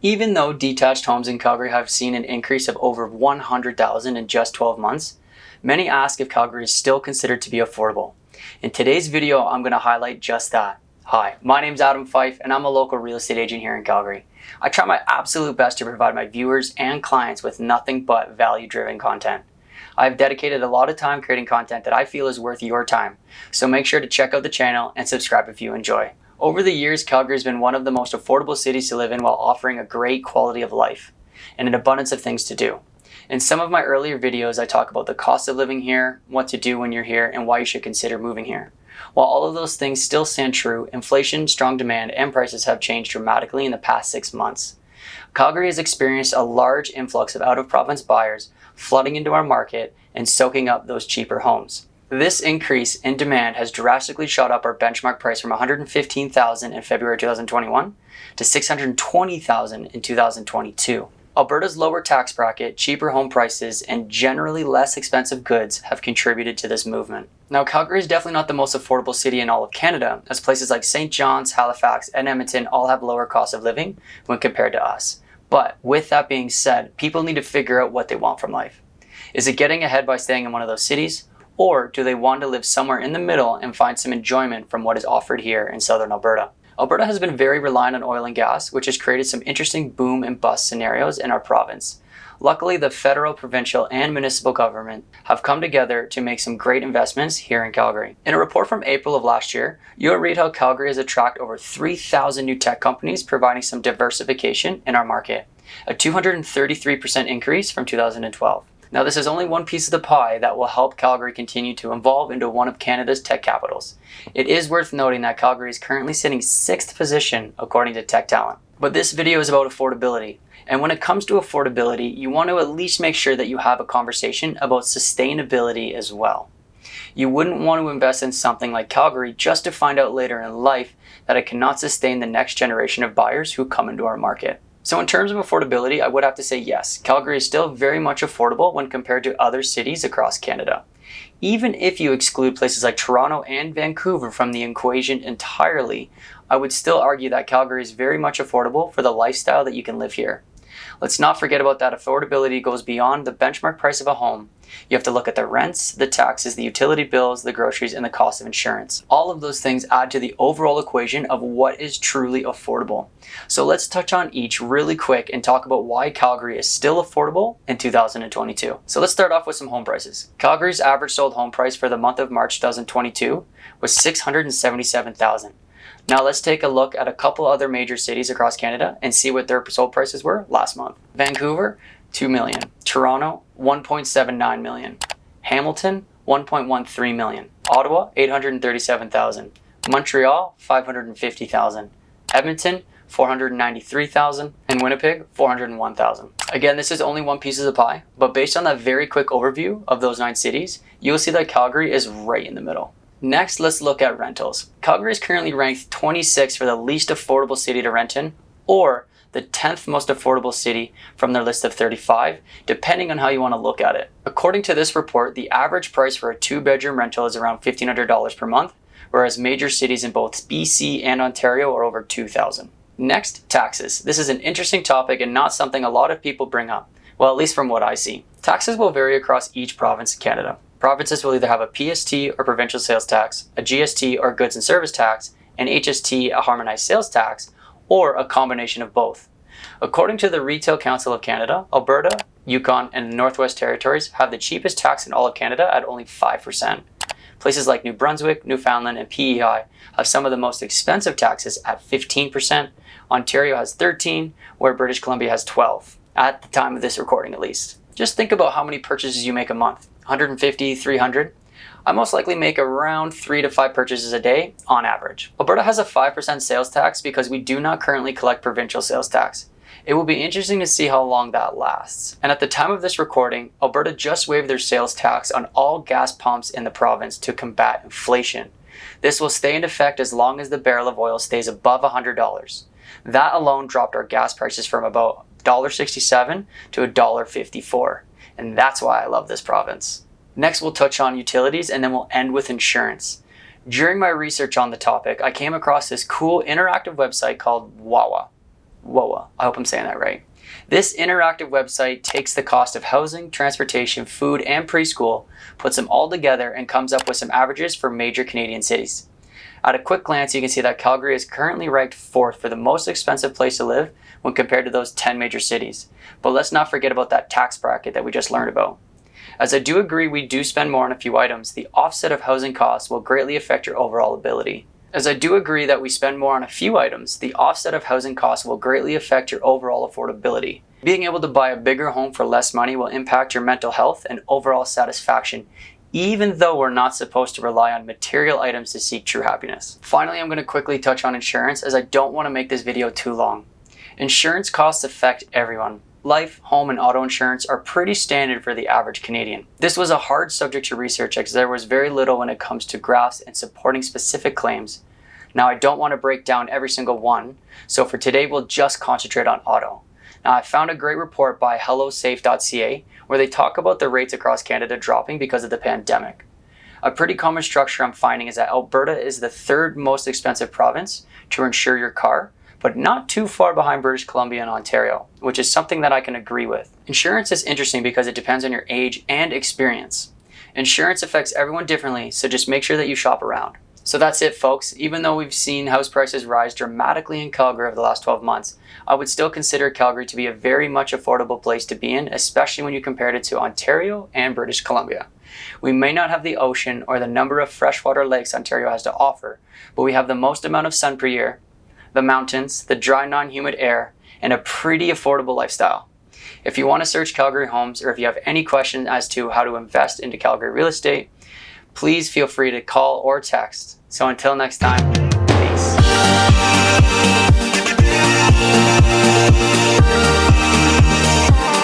Even though detached homes in Calgary have seen an increase of over 100,000 in just 12 months, many ask if Calgary is still considered to be affordable. In today's video, I'm going to highlight just that. Hi, my name's Adam Fyfe and I'm a local real estate agent here in Calgary. I try my absolute best to provide my viewers and clients with nothing but value-driven content. I've dedicated a lot of time creating content that I feel is worth your time, so make sure to check out the channel and subscribe if you enjoy. Over the years, Calgary has been one of the most affordable cities to live in while offering a great quality of life and an abundance of things to do. In some of my earlier videos, I talk about the cost of living here, what to do when you're here, and why you should consider moving here. While all of those things still stand true, inflation, strong demand, and prices have changed dramatically in the past 6 months. Calgary has experienced a large influx of out-of-province buyers flooding into our market and soaking up those cheaper homes. This increase in demand has drastically shot up our benchmark price from $115,000 in February 2021 to $620,000 in 2022. Alberta's lower tax bracket, cheaper home prices, and generally less expensive goods have contributed to this movement. Now, Calgary is definitely not the most affordable city in all of Canada, as places like St. John's, Halifax, and Edmonton all have lower cost of living when compared to us. But with that being said, people need to figure out what they want from life. Is it getting ahead by staying in one of those cities? Or do they want to live somewhere in the middle and find some enjoyment from what is offered here in southern Alberta? Alberta has been very reliant on oil and gas, which has created some interesting boom and bust scenarios in our province. Luckily, the federal, provincial, and municipal government have come together to make some great investments here in Calgary. In a report from April of last year, you'll read how Calgary has attracted over 3,000 new tech companies, providing some diversification in our market, a 233% increase from 2012. Now, this is only one piece of the pie that will help Calgary continue to evolve into one of Canada's tech capitals. It is worth noting that Calgary is currently sitting 6th position according to Tech Talent. But this video is about affordability. And when it comes to affordability, you want to at least make sure that you have a conversation about sustainability as well. You wouldn't want to invest in something like Calgary just to find out later in life that it cannot sustain the next generation of buyers who come into our market. So in terms of affordability, I would have to say yes, Calgary is still very much affordable when compared to other cities across Canada. Even if you exclude places like Toronto and Vancouver from the equation entirely, I would still argue that Calgary is very much affordable for the lifestyle that you can live here. Let's not forget about that affordability goes beyond the benchmark price of a home. You have to look at the rents, the taxes, the utility bills, the groceries, and the cost of insurance. All of those things add to the overall equation of what is truly affordable. So let's touch on each really quick and talk about why Calgary is still affordable in 2022. So let's start off with some home prices. Calgary's average sold home price for the month of March 2022 was $677,000. Now let's take a look at a couple other major cities across Canada and see what their sold prices were last month. Vancouver, $2 million. Toronto, $1.79 million. Hamilton, $1.13 million. Ottawa, $837,000. Montreal, $550,000. Edmonton, $493,000. And Winnipeg, $401,000. Again, this is only one piece of the pie, but based on that very quick overview of those 9 cities, you'll see that Calgary is right in the middle. Next, let's look at rentals. Calgary is currently ranked 26 for the least affordable city to rent in, or the 10th most affordable city from their list of 35, depending on how you want to look at it. According to this report, the average price for a 2-bedroom rental is around $1,500 per month, whereas major cities in both BC and Ontario are over $2,000. Next, taxes. This is an interesting topic and not something a lot of people bring up. Well, at least from what I see. Taxes will vary across each province in Canada. Provinces will either have a PST or provincial sales tax, a GST or goods and service tax, an HST, a harmonized sales tax, or a combination of both. According to the Retail Council of Canada, Alberta, Yukon, and the Northwest Territories have the cheapest tax in all of Canada at only 5%. Places like New Brunswick, Newfoundland, and PEI have some of the most expensive taxes at 15%. Ontario has 13%, where British Columbia has 12%, at the time of this recording at least. Just think about how many purchases you make a month. 150, 300. I most likely make around 3 to 5 purchases a day on average. Alberta has a 5% sales tax because we do not currently collect provincial sales tax. It will be interesting to see how long that lasts. And at the time of this recording, Alberta just waived their sales tax on all gas pumps in the province to combat inflation. This will stay in effect as long as the barrel of oil stays above $100. That alone dropped our gas prices from about $1.67 to $1.54. And that's why I love this province. Next, we'll touch on utilities and then we'll end with insurance. During my research on the topic, I came across this cool interactive website called Wawa. WOA. I hope I'm saying that right. This interactive website takes the cost of housing, transportation, food, and preschool, puts them all together, and comes up with some averages for major Canadian cities. At a quick glance, you can see that Calgary is currently ranked 4th for the most expensive place to live when compared to those 10 major cities. But let's not forget about that tax bracket that we just learned about. As I do agree we do spend more on a few items, the offset of housing costs will greatly affect your overall ability. As I do agree that we spend more on a few items, the offset of housing costs will greatly affect your overall affordability. Being able to buy a bigger home for less money will impact your mental health and overall satisfaction, even though we're not supposed to rely on material items to seek true happiness. Finally, I'm going to quickly touch on insurance, as I don't want to make this video too long. Insurance costs affect everyone. Life, home, and auto insurance are pretty standard for the average Canadian. This was a hard subject to research as there was very little when it comes to graphs and supporting specific claims. Now, I don't want to break down every single one, so for today we'll just concentrate on auto. Now, I found a great report by hellosafe.ca where they talk about the rates across Canada dropping because of the pandemic. A pretty common structure I'm finding is that Alberta is the 3rd most expensive province to insure your car, but not too far behind British Columbia and Ontario, which is something that I can agree with. Insurance is interesting because it depends on your age and experience. Insurance affects everyone differently, so just make sure that you shop around. So that's it, folks. Even though we've seen house prices rise dramatically in Calgary over the last 12 months, I would still consider Calgary to be a very much affordable place to be in, especially when you compare it to Ontario and British Columbia. We may not have the ocean or the number of freshwater lakes Ontario has to offer, but we have the most amount of sun per year, the mountains, the dry, non-humid air, and a pretty affordable lifestyle. If you want to search Calgary homes, or if you have any questions as to how to invest into Calgary real estate, please feel free to call or text. So until next time, peace.